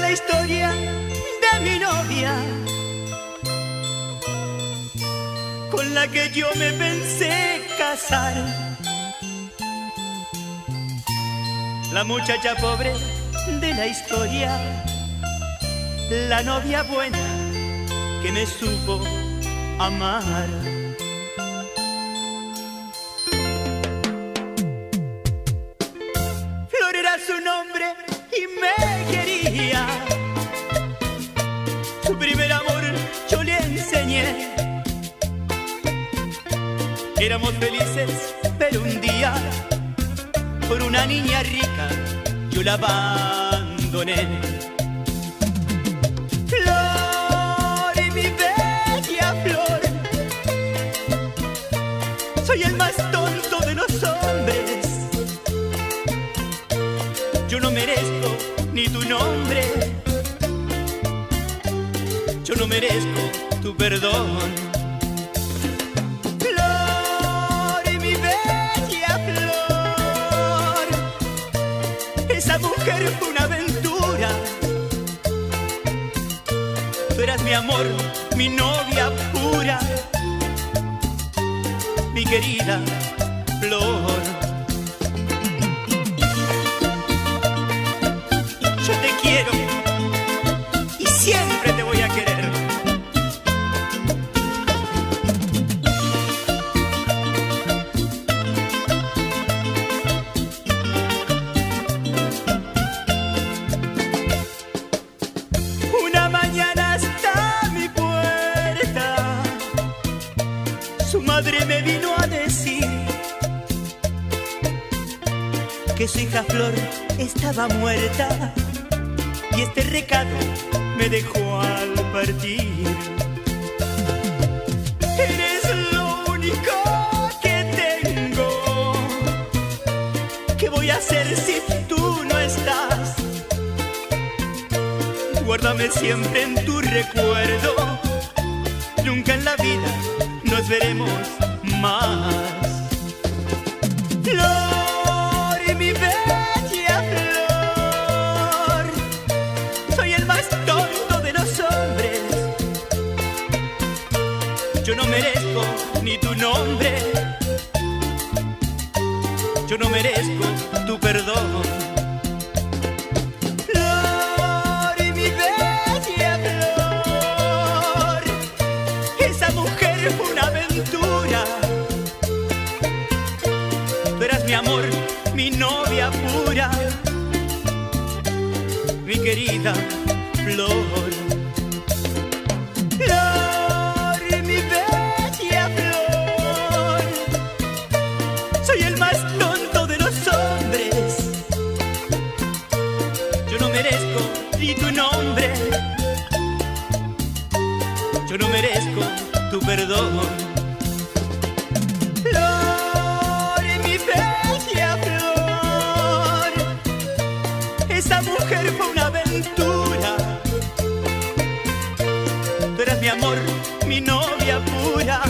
la historia de mi novia, con la que yo me pensé casar. La muchacha pobre de la historia, la novia buena que me supo amar. Flor era su nombre y me quería. Su primer amor yo le enseñé. Éramos felices, pero un día, por una niña rica, yo la abandoné. Flor, mi bella flor, soy el más tonto de los hombres. Yo no merezco ni tu nombre, yo no merezco tu perdón. Esa mujer fue una aventura. Tú eras mi amor, mi novia pura, mi querida Flor. Yo te quiero y siempre te voy a querer. Su madre me vino a decir que su hija Flor estaba muerta, y este recado me dejó al partir. Eres lo único que tengo. ¿Qué voy a hacer si tú no estás? Guárdame siempre en tu recuerdo. Nunca en la vida nos veremos más. Flor, mi bella flor, soy el más tonto de los hombres. Yo no merezco ni tu nombre, yo no merezco tu perdón. Fue una aventura. Tú eras mi amor, mi novia pura, mi querida Flor. Flor, mi bella flor, soy el más tonto de los hombres. Yo no merezco ni tu nombre, yo no merezco tu perdón. Flor, mi bella flor, esa mujer fue una aventura. Tú eras mi amor, mi novia pura,